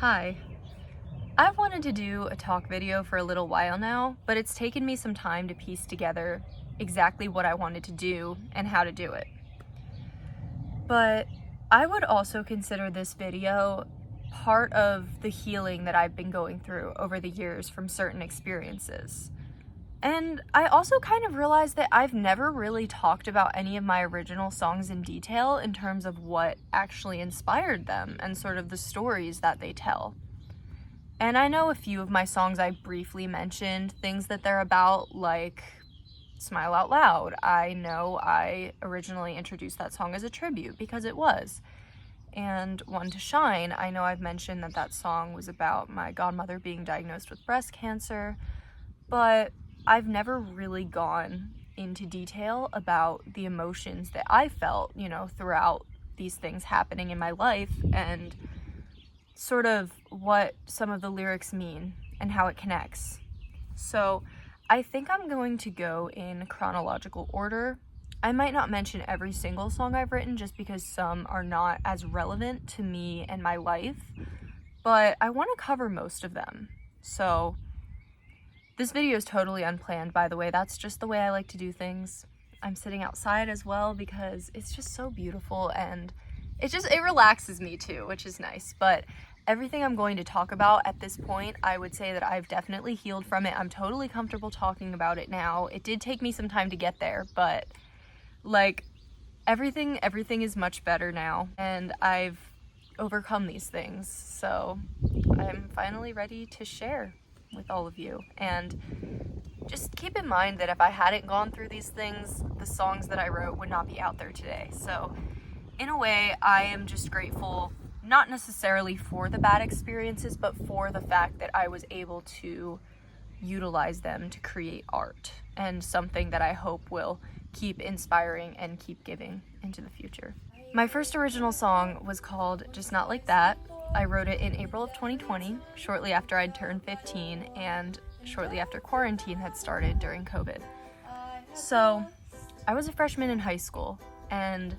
Hi. I've wanted to do a talk video for a little while now, but it's taken me some time to piece together exactly what I wanted to do and how to do it. But I would also consider this video part of the healing that I've been going through over the years from certain experiences. And I also kind of realized that I've never really talked about any of my original songs in detail in terms of what actually inspired them and sort of the stories that they tell. And I know a few of my songs I briefly mentioned, things that they're about, like Smile Out Loud. I know I originally introduced that song as a tribute because it was. And One to Shine, I know I've mentioned that that song was about my godmother being diagnosed with breast cancer, but I've never really gone into detail about the emotions that I felt, throughout these things happening in my life and sort of what some of the lyrics mean and how it connects. So I think I'm going to go in chronological order. I might not mention every single song I've written just because some are not as relevant to me and my life, but I want to cover most of them. So this video is totally unplanned, by the way. That's just the way I like to do things. I'm sitting outside as well because it's just so beautiful and it relaxes me too, which is nice. But everything I'm going to talk about at this point, I would say that I've definitely healed from it. I'm totally comfortable talking about it now. It did take me some time to get there, but everything is much better now and I've overcome these things. So I'm finally ready to share with all of you. And just keep in mind that if I hadn't gone through these things, the songs that I wrote would not be out there today. So in a way, I am just grateful, not necessarily for the bad experiences, but for the fact that I was able to utilize them to create art and something that I hope will keep inspiring and keep giving into the future. My first original song was called Just Not Like That. I wrote it in April of 2020, shortly after I'd turned 15 and shortly after quarantine had started during COVID. So I was a freshman in high school, and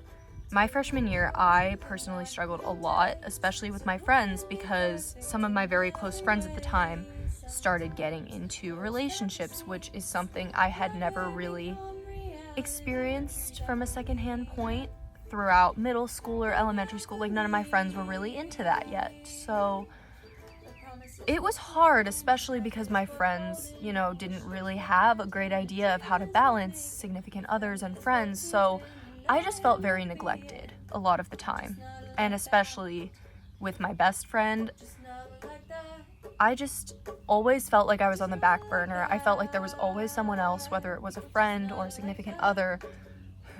my freshman year, I personally struggled a lot, especially with my friends, because some of my very close friends at the time started getting into relationships, which is something I had never really experienced from a secondhand point throughout middle school or elementary school. None of my friends were really into that yet. So it was hard, especially because my friends, didn't really have a great idea of how to balance significant others and friends. So I just felt very neglected a lot of the time. And especially with my best friend, I just always felt like I was on the back burner. I felt like there was always someone else, whether it was a friend or a significant other,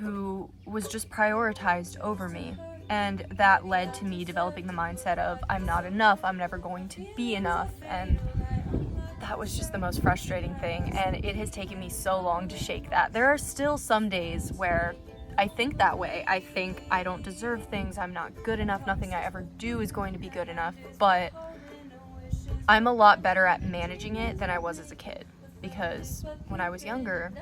who was just prioritized over me. And that led to me developing the mindset of I'm not enough, I'm never going to be enough. And that was just the most frustrating thing. And it has taken me so long to shake that. There are still some days where I think that way. I think I don't deserve things, I'm not good enough, nothing I ever do is going to be good enough. But I'm a lot better at managing it than I was as a kid, because when I was younger,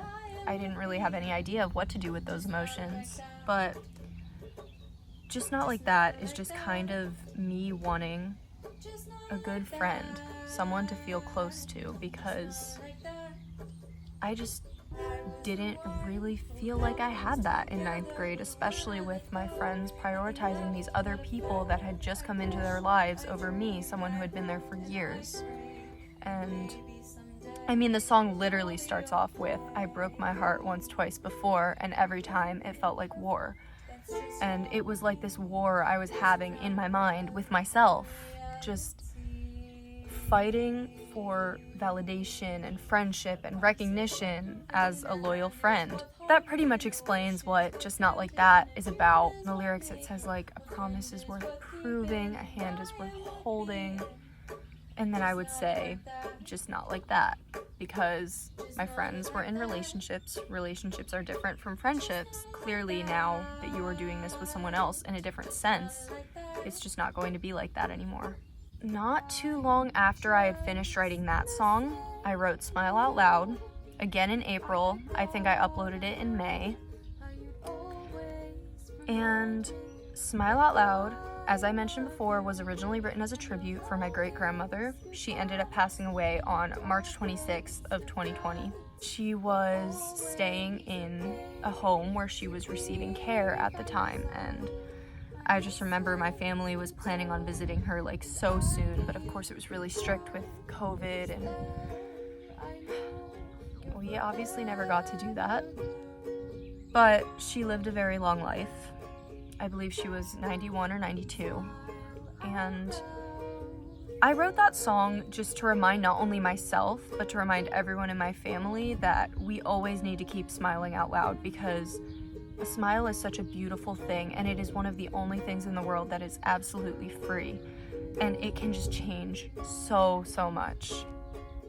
I didn't really have any idea of what to do with those emotions. But Just Not Like That is just kind of me wanting a good friend, someone to feel close to, because I just didn't really feel like I had that in 9th grade, especially with my friends prioritizing these other people that had just come into their lives over me, someone who had been there for years. And the song literally starts off with, I broke my heart once, twice before, and every time it felt like war. And it was like this war I was having in my mind with myself, just fighting for validation and friendship and recognition as a loyal friend. That pretty much explains what Just Not Like That is about. In the lyrics it says a promise is worth proving, a hand is worth holding, and then I would say just not like that, because my friends were in relationships. Relationships are different from friendships. Clearly now that you are doing this with someone else in a different sense, it's just not going to be like that anymore. Not too long after I had finished writing that song, I wrote Smile Out Loud, again in April. I think I uploaded it in May. And Smile Out Loud as I mentioned before, was originally written as a tribute for my great-grandmother. She ended up passing away on March 26th of 2020. She was staying in a home where she was receiving care at the time, and I just remember my family was planning on visiting her like so soon, but of course it was really strict with COVID, and we obviously never got to do that. But she lived a very long life. I believe she was 91 or 92. And I wrote that song just to remind not only myself, but to remind everyone in my family that we always need to keep smiling out loud, because a smile is such a beautiful thing, and it is one of the only things in the world that is absolutely free. And it can just change so much.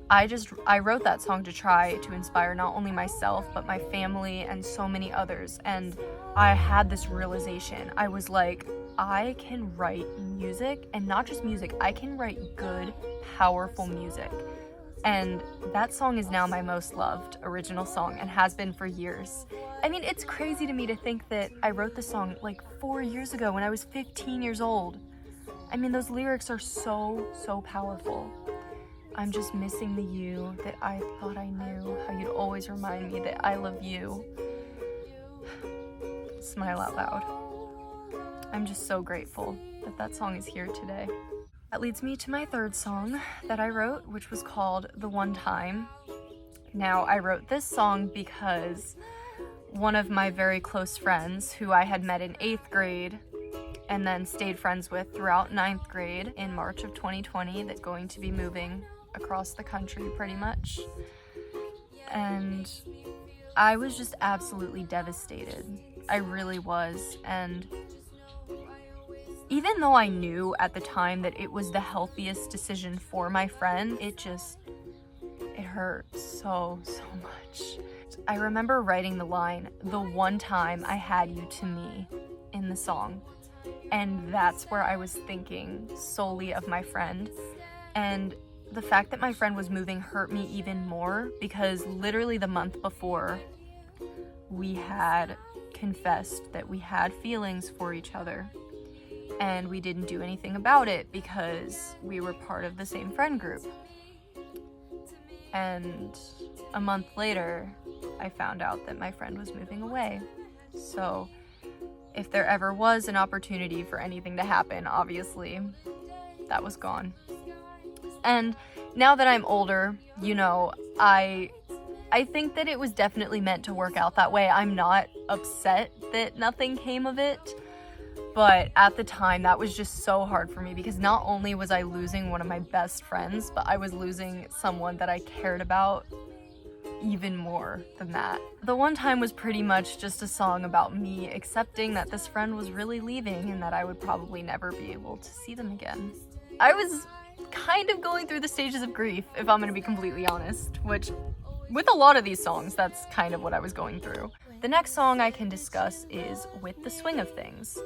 I wrote that song to try to inspire not only myself, but my family and so many others. And I had this realization. I was like, I can write music, and not just music, I can write good, powerful music. And that song is now my most loved original song, and has been for years. I mean, it's crazy to me to think that I wrote this song like 4 years ago when I was 15 years old. I mean, those lyrics are so powerful. I'm just missing the you that I thought I knew, how you'd always remind me that I love you. Smile out loud. I'm just so grateful that that song is here today. That leads me to my third song that I wrote, which was called The One Time. Now, I wrote this song because one of my very close friends, who I had met in 8th grade and then stayed friends with throughout 9th grade in March of 2020, that's going to be moving across the country pretty much. And I was just absolutely devastated. I really was. And even though I knew at the time that it was the healthiest decision for my friend, it hurt so much. I remember writing the line, "The one time I had you to me," in the song. And that's where I was thinking solely of my friend. And the fact that my friend was moving hurt me even more, because literally the month before, we had confessed that we had feelings for each other, and we didn't do anything about it because we were part of the same friend group. And a month later, I found out that my friend was moving away. So if there ever was an opportunity for anything to happen, obviously, that was gone. And now that I'm older, you know, I think that it was definitely meant to work out that way. I'm not upset that nothing came of it, but at the time that was just so hard for me, because not only was I losing one of my best friends, but I was losing someone that I cared about even more than that. The One Time was pretty much just a song about me accepting that this friend was really leaving and that I would probably never be able to see them again. I was kind of going through the stages of grief, if I'm gonna be completely honest, which with a lot of these songs, that's kind of what I was going through. The next song I can discuss is With the Swing of Things.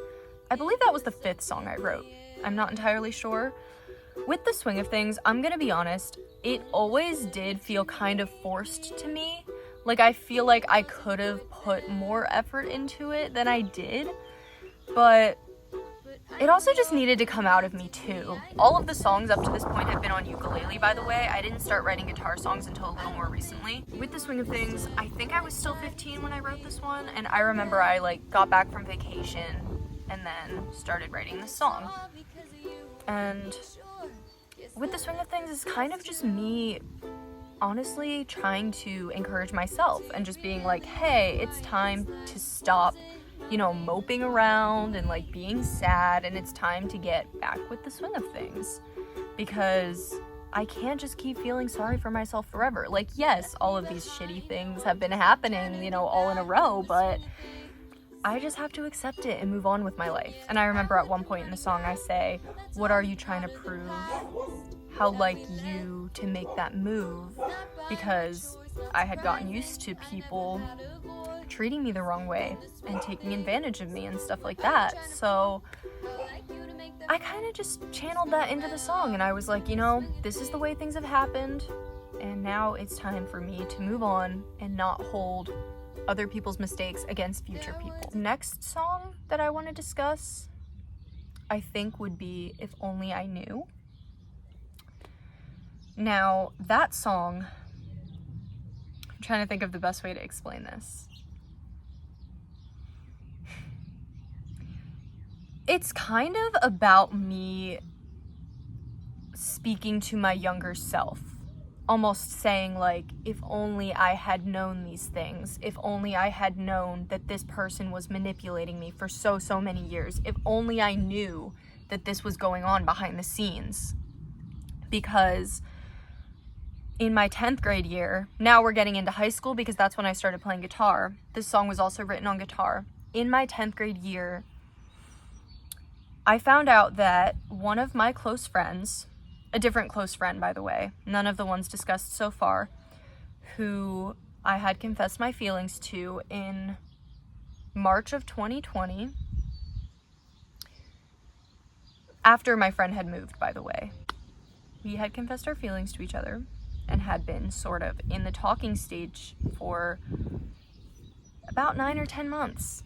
I believe that was the 5th song I wrote. I'm not entirely sure. With the Swing of Things, I'm gonna be honest, it always did feel kind of forced to me. Like, I feel like I could have put more effort into it than I did, but it also just needed to come out of me too. All of the songs up to this point have been on ukulele, by the way. I didn't start writing guitar songs until a little more recently. With the Swing of Things, I think I was still 15 when I wrote this one, and I remember I got back from vacation and then started writing this song. And With the Swing of Things is kind of just me honestly trying to encourage myself and just being like, hey, it's time to stop, moping around and being sad, and it's time to get back with the swing of things, because I can't just keep feeling sorry for myself forever. Yes, all of these shitty things have been happening, all in a row, but I just have to accept it and move on with my life. And I remember at one point in the song I say, what are you trying to prove? How like you to make that move? Because I had gotten used to people treating me the wrong way and taking advantage of me and stuff like that. So I kind of just channeled that into the song, and I was like, this is the way things have happened, and now it's time for me to move on and not hold other people's mistakes against future people. Next song that I want to discuss, I think would be If Only I Knew. Now, that song, I'm trying to think of the best way to explain this. It's kind of about me speaking to my younger self, almost saying like, if only I had known these things, if only I had known that this person was manipulating me for so many years, if only I knew that this was going on behind the scenes. Because in my 10th grade year, now we're getting into high school because that's when I started playing guitar. This song was also written on guitar. In my 10th grade year, I found out that one of my close friends, a different close friend, by the way, none of the ones discussed so far, who I had confessed my feelings to in March of 2020, after my friend had moved, by the way. We had confessed our feelings to each other and had been sort of in the talking stage for about 9 or 10 months.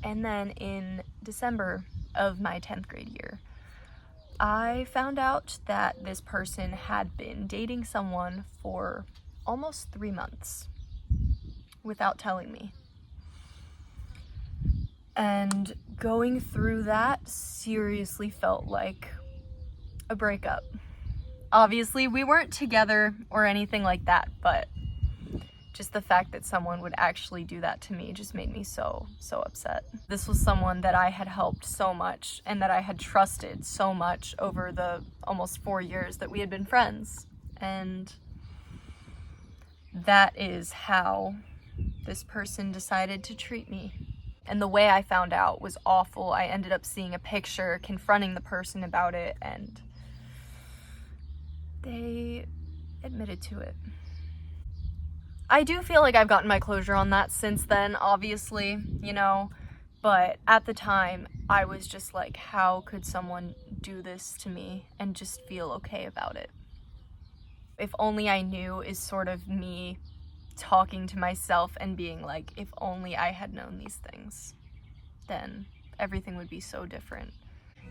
And then in December of my 10th grade year, I found out that this person had been dating someone for almost 3 months without telling me. And going through that seriously felt like a breakup. Obviously, we weren't together or anything like that, but just the fact that someone would actually do that to me just made me so upset. This was someone that I had helped so much and that I had trusted so much over the almost 4 years that we had been friends. And that is how this person decided to treat me. And the way I found out was awful. I ended up seeing a picture, confronting the person about it, and they admitted to it. I do feel like I've gotten my closure on that since then, obviously, you know, but at the time I was just like, how could someone do this to me and just feel okay about it? If Only I Knew is sort of me talking to myself and being like, if only I had known these things, then everything would be so different.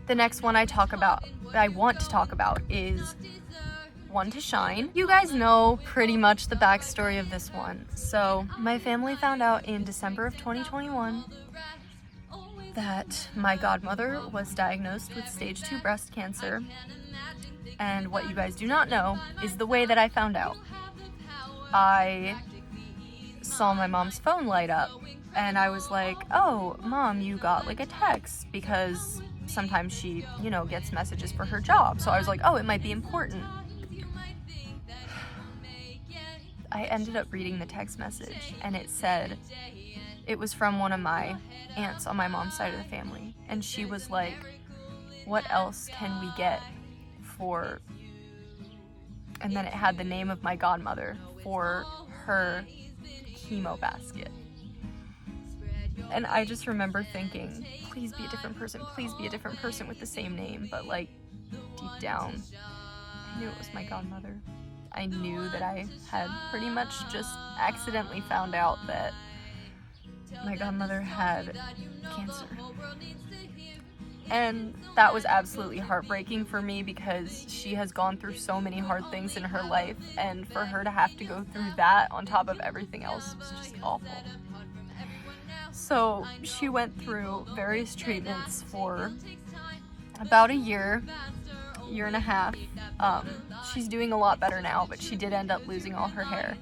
The next one I want to talk about is One to Shine. You guys know pretty much the backstory of this one. So my family found out in December of 2021 that my godmother was diagnosed with stage 2 breast cancer. And what you guys do not know is the way that I found out. I saw my mom's phone light up and I was like, oh, Mom, you got like a text, because sometimes she, you know, gets messages for her job. So I was like, oh, it might be important. I ended up reading the text message and it said, it was from one of my aunts on my mom's side of the family. And she was like, what else can we get for, and then it had the name of my godmother, for her chemo basket. And I just remember thinking, please be a different person, please be a different person with the same name. But like deep down, I knew it was my godmother. I knew that I had pretty much just accidentally found out that my godmother had cancer. And that was absolutely heartbreaking for me because she has gone through so many hard things in her life, and for her to have to go through that on top of everything else was just awful. So she went through various treatments for about a year and a half. She's doing a lot better now, but she did end up losing all her hair.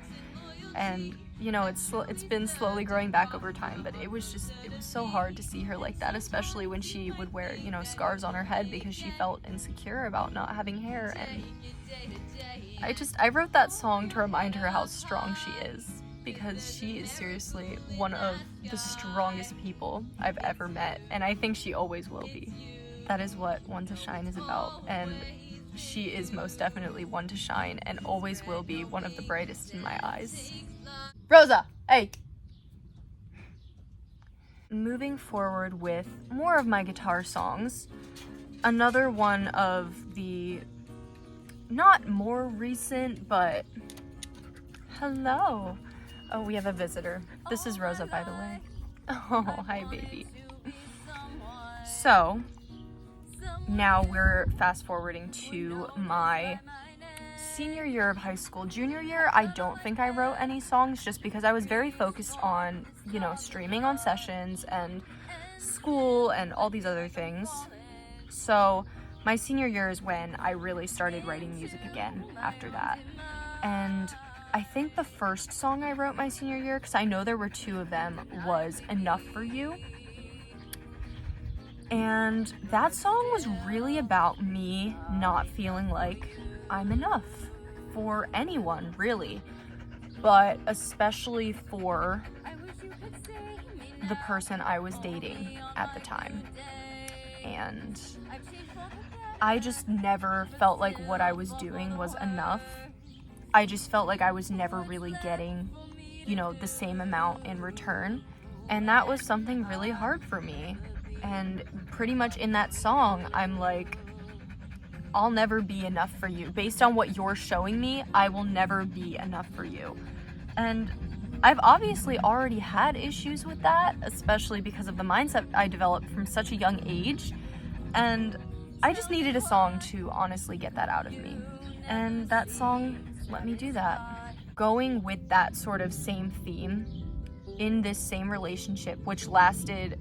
And you know, it's been slowly growing back over time, but it was so hard to see her like that, especially when she would wear, you know, scarves on her head because she felt insecure about not having hair. And I wrote that song to remind her how strong she is, because she is seriously one of the strongest people I've ever met, and I think she always will be. That is what One to Shine is about, and she is most definitely one to shine and always will be one of the brightest in my eyes. Rosa, hey! Moving forward with more of my guitar songs, another one of the not more recent, but hello. Oh, we have a visitor. This is Rosa, by the way. Oh, hi, baby. So, now we're fast forwarding to my senior year of high school. Junior year, I don't think I wrote any songs just because I was very focused on, you know, streaming on sessions and school and all these other things. So my senior year is when I really started writing music again after that. And I think the first song I wrote my senior year, because I know there were two of them, was Enough for You. And that song was really about me not feeling like I'm enough for anyone, really, but especially for the person I was dating at the time. And I just never felt like what I was doing was enough. I just felt like I was never really getting, you know, the same amount in return. And that was something really hard for me. And pretty much in that song, I'm like, I'll never be enough for you. Based on what you're showing me, I will never be enough for you. And I've obviously already had issues with that, especially because of the mindset I developed from such a young age. And I just needed a song to honestly get that out of me. And that song let me do that. Going with that sort of same theme in this same relationship, which lasted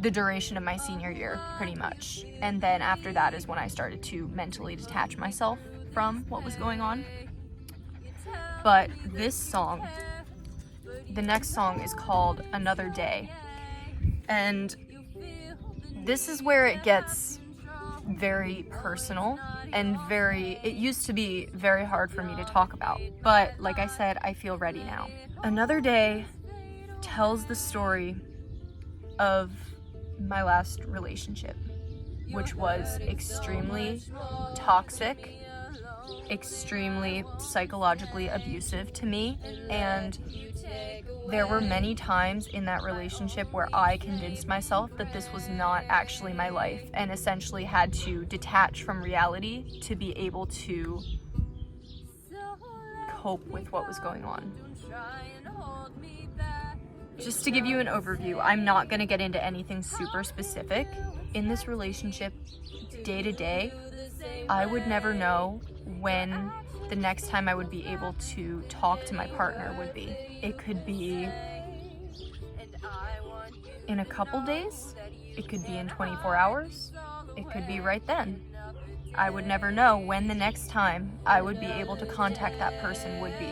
the duration of my senior year, pretty much. And then after that is when I started to mentally detach myself from what was going on. But this song, the next song is called Another Day. And this is where it gets very personal and it used to be very hard for me to talk about. But like I said, I feel ready now. Another Day tells the story of my last relationship, which was extremely toxic, extremely psychologically abusive to me, and there were many times in that relationship where I convinced myself that this was not actually my life and essentially had to detach from reality to be able to cope with what was going on. Just to give you an overview, I'm not going to get into anything super specific. In this relationship, day to day, I would never know when the next time I would be able to talk to my partner would be. It could be in a couple days, it could be in 24 hours, it could be right then. I would never know when the next time I would be able to contact that person would be.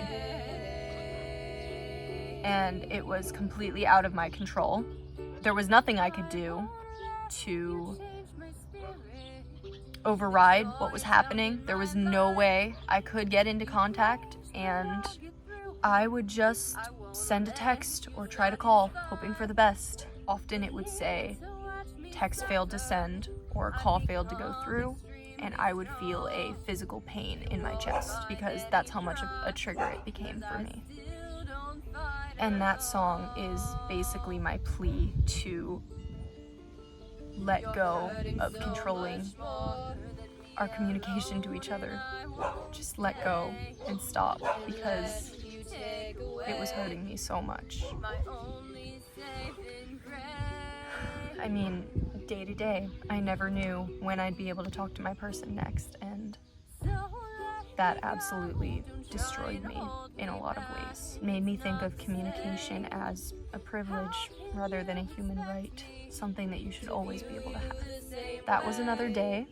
And it was completely out of my control. There was nothing I could do to override what was happening. There was no way I could get into contact, and I would just send a text or try to call, hoping for the best. Often it would say, text failed to send, or call failed to go through, and I would feel a physical pain in my chest because that's how much of a trigger it became for me. And that song is basically my plea to let go of controlling our communication to each other. Just let go and stop, because it was hurting me so much. I mean, day to day, I never knew when I'd be able to talk to my person next, and that absolutely destroyed me in a lot of ways. Made me think of communication as a privilege rather than a human right, something that you should always be able to have. That was Another Day.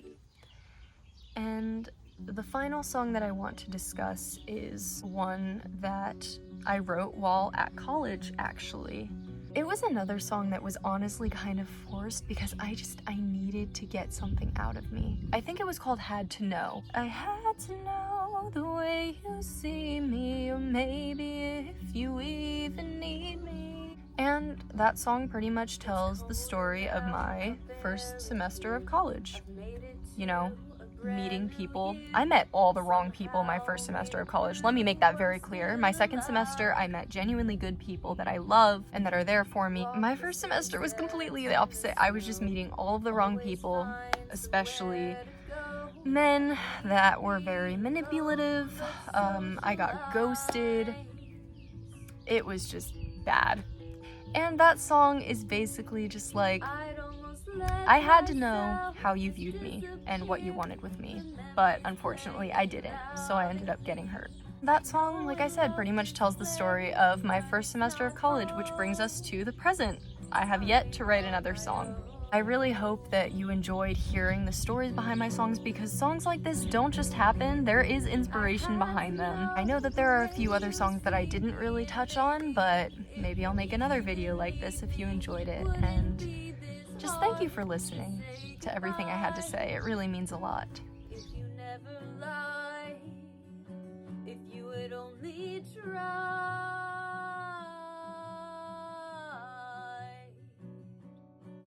And the final song that I want to discuss is one that I wrote while at college, actually. It was another song that was honestly kind of forced because I needed to get something out of me. I think it was called Had to Know. I had to know the way you see me, or maybe if you even need me. And that song pretty much tells the story of my first semester of college. You know, meeting people. I met all the wrong people my first semester of college. Let me make that very clear. My second semester, I met genuinely good people that I love and that are there for me. My first semester was completely the opposite. I was just meeting all of the wrong people, especially men that were very manipulative. I got ghosted. It was just bad. And that song is basically just like I had to know how you viewed me and what you wanted with me, but unfortunately I didn't, so I ended up getting hurt. That song, like I said, pretty much tells the story of my first semester of college, which brings us to the present. I have yet to write another song. I really hope that you enjoyed hearing the stories behind my songs, because songs like this don't just happen, there is inspiration behind them. I know that there are a few other songs that I didn't really touch on, but maybe I'll make another video like this if you enjoyed it, and just thank you for listening to everything I had to say. It really means a lot. If you never lie, if you would only try.